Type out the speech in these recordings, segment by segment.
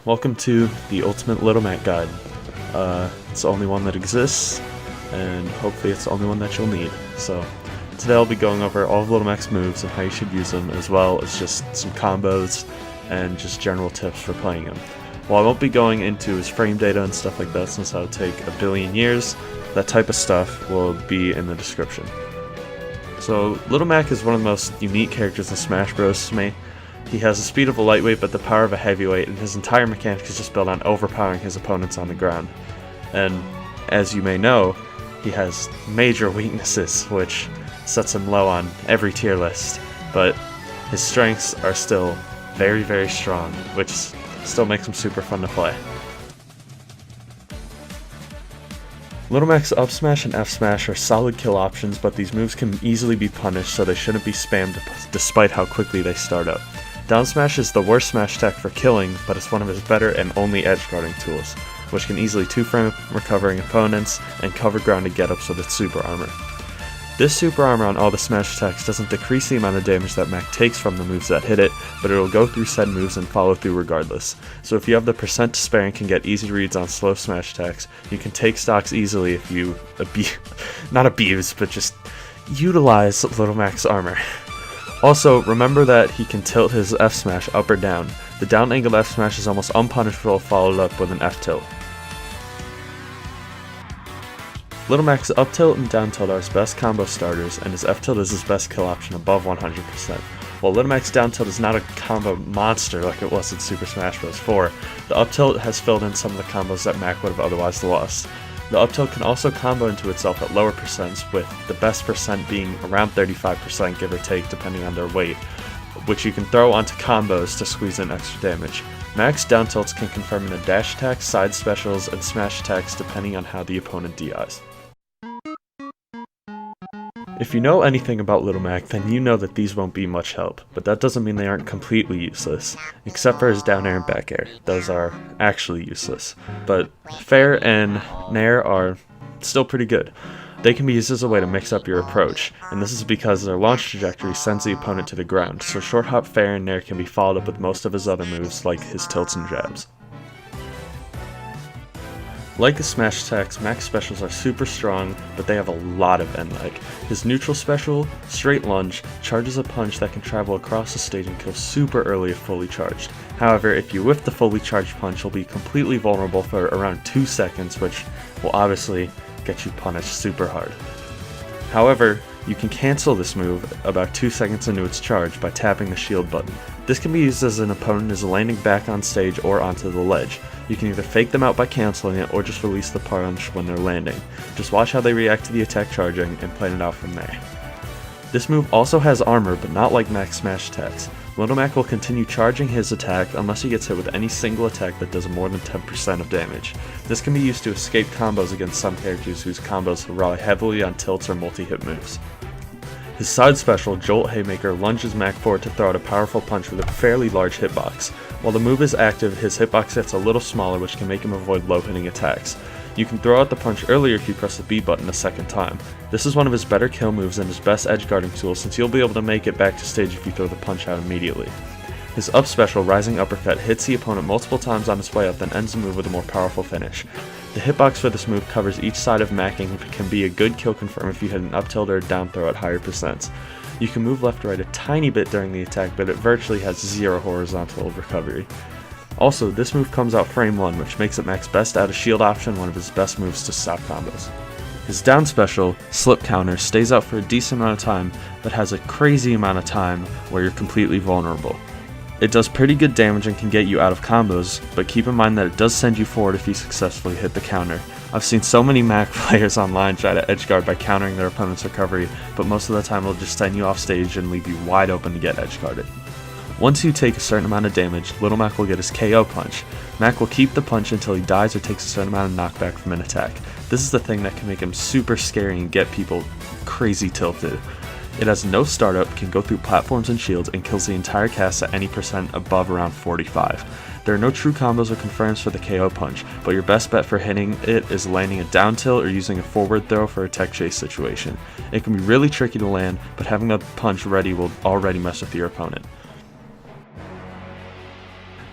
welcome to the Ultimate Little Mac Guide. It's the only one that exists, and hopefully it's the only one that you'll need. So today I'll be going over all of Little Mac's moves and how you should use them, as well as just some combos and just general tips for playing him. While I won't be going into his frame data and stuff like that, since that would take a billion years, that type of stuff will be in the description. So Little Mac is one of the most unique characters in Smash Bros. To me. He has the speed of a lightweight but the power of a heavyweight, and his entire mechanic is just built on overpowering his opponents on the ground. And as you may know, he has major weaknesses, which sets him low on every tier list, but his strengths are still very, very strong, which still makes him super fun to play. Little Mac's up smash and F smash are solid kill options, but these moves can easily be punished, so they shouldn't be spammed despite how quickly they start up. Down smash is the worst smash tech for killing, but it's one of his better and only edge guarding tools, which can easily 2-frame recovering opponents and cover grounded get-ups with its super armor. This super armor on all the smash attacks doesn't decrease the amount of damage that Mac takes from the moves that hit it, but it will go through said moves and follow through regardless. So if you have the percent to spare and can get easy reads on slow smash attacks, you can take stocks easily if you not abuse, but just utilize Little Mac's armor. Also, remember that he can tilt his F smash up or down. The down angled F smash is almost unpunishable followed up with an F tilt. Little Mac's up tilt and down tilt are his best combo starters, and his F tilt is his best kill option above 100%. While Little Mac's down tilt is not a combo monster like it was in Super Smash Bros. 4, the up tilt has filled in some of the combos that Mac would have otherwise lost. The up tilt can also combo into itself at lower percents, with the best percent being around 35% give or take depending on their weight, which you can throw onto combos to squeeze in extra damage. Mac's down tilts can confirm in a dash attack, side specials, and smash attacks depending on how the opponent DIs. If you know anything about Little Mac, then you know that these won't be much help, but that doesn't mean they aren't completely useless, except for his down air and back air. Those are actually useless, but fair and nair are still pretty good. They can be used as a way to mix up your approach, and this is because their launch trajectory sends the opponent to the ground, so short hop, fair, and nair can be followed up with most of his other moves like his tilts and jabs. Like his smash attacks, Mac's specials are super strong, but they have a lot of end lag. His neutral special, Straight Lunge, charges a punch that can travel across the stage and kill super early if fully charged. However, if you whiff the fully charged punch, you'll be completely vulnerable for around 2 seconds, which will obviously get you punished super hard. However, you can cancel this move about 2 seconds into its charge by tapping the shield button. This can be used as an opponent is landing back on stage or onto the ledge. You can either fake them out by canceling it or just release the punch when they're landing. Just watch how they react to the attack charging and plan it out from there. This move also has armor, but not like Mac's smash attacks. Little Mac will continue charging his attack unless he gets hit with any single attack that does more than 10% of damage. This can be used to escape combos against some characters whose combos rely heavily on tilts or multi-hit moves. His side special, Jolt Haymaker, lunges Mac forward to throw out a powerful punch with a fairly large hitbox. While the move is active, his hitbox gets a little smaller, which can make him avoid low-hitting attacks. You can throw out the punch earlier if you press the B button a second time. This is one of his better kill moves and his best edge guarding tool, since you'll be able to make it back to stage if you throw the punch out immediately. His up special, Rising Uppercut, hits the opponent multiple times on his way up, then ends the move with a more powerful finish. The hitbox for this move covers each side of Mac and can be a good kill confirm if you hit an up tilt or a down throw at higher percents. You can move left or right a tiny bit during the attack, but it virtually has zero horizontal recovery. Also, this move comes out frame 1, which makes it Mac's best out of shield option, one of his best moves to stop combos. His down special, Slip Counter, stays out for a decent amount of time, but has a crazy amount of time where you're completely vulnerable. It does pretty good damage and can get you out of combos, but keep in mind that it does send you forward if you successfully hit the counter. I've seen so many Mac players online try to edgeguard by countering their opponent's recovery, but most of the time it'll just send you off stage and leave you wide open to get edgeguarded. Once you take a certain amount of damage, Little Mac will get his KO punch. Mac will keep the punch until he dies or takes a certain amount of knockback from an attack. This is the thing that can make him super scary and get people crazy tilted. It has no startup, can go through platforms and shields, and kills the entire cast at any percent above around 45. There are no true combos or confirms for the KO punch, but your best bet for hitting it is landing a down tilt or using a forward throw for a tech chase situation. It can be really tricky to land, but having the punch ready will already mess with your opponent.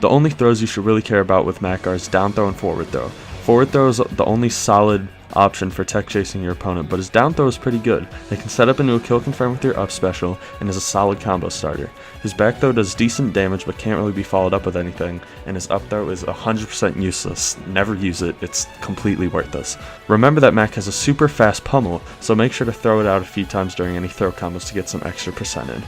The only throws you should really care about with Mac are his down throw and forward throw. Forward throw is the only solid option for tech chasing your opponent, but his down throw is pretty good. It can set up into a kill confirm with your up special and is a solid combo starter. His back throw does decent damage but can't really be followed up with anything, and his up throw is 100% useless. Never use it, it's completely worthless. Remember that Mac has a super fast pummel, so make sure to throw it out a few times during any throw combos to get some extra percent in.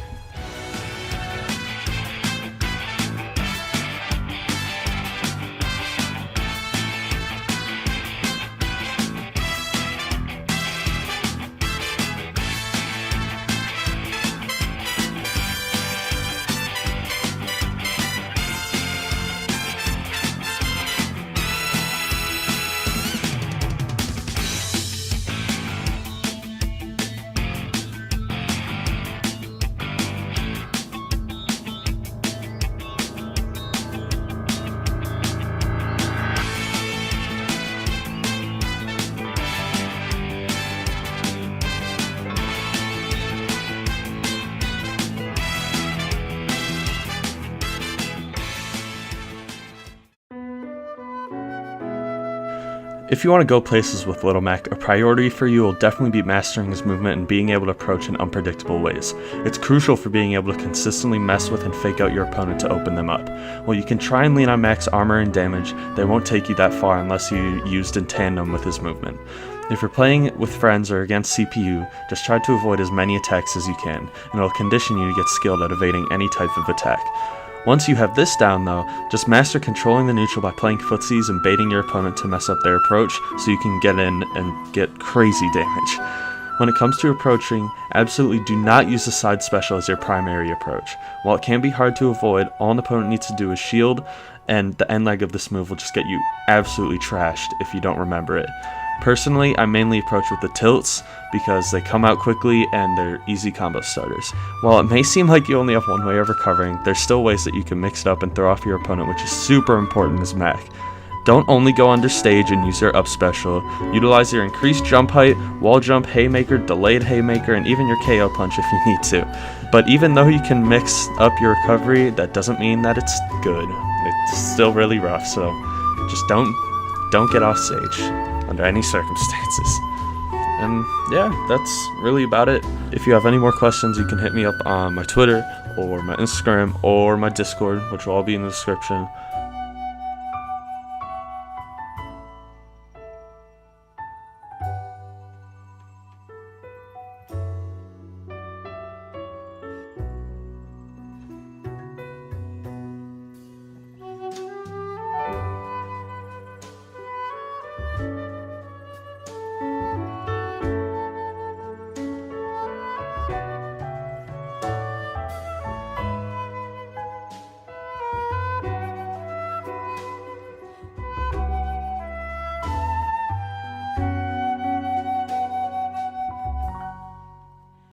If you want to go places with Little Mac, a priority for you will definitely be mastering his movement and being able to approach in unpredictable ways. It's crucial for being able to consistently mess with and fake out your opponent to open them up. While you can try and lean on Mac's armor and damage, they won't take you that far unless you used in tandem with his movement. If you're playing with friends or against CPU, just try to avoid as many attacks as you can, and it'll condition you to get skilled at evading any type of attack. Once you have this down though, just master controlling the neutral by playing footsies and baiting your opponent to mess up their approach so you can get in and get crazy damage. When it comes to approaching, absolutely do not use the side special as your primary approach. While it can be hard to avoid, all an opponent needs to do is shield, and the end leg of this move will just get you absolutely trashed if you don't remember it. Personally, I mainly approach with the tilts because they come out quickly and they're easy combo starters. While it may seem like you only have one way of recovering, there's still ways that you can mix it up and throw off your opponent, which is super important as Mac. Don't only go under stage and use your up special. Utilize your increased jump height, wall jump, haymaker, delayed haymaker, and even your KO punch if you need to. But even though you can mix up your recovery, that doesn't mean that it's good. It's still really rough, so just don't get off stage under any circumstances. And yeah, that's really about it. If you have any more questions, you can hit me up on my Twitter or my Instagram or my Discord, which will all be in the description.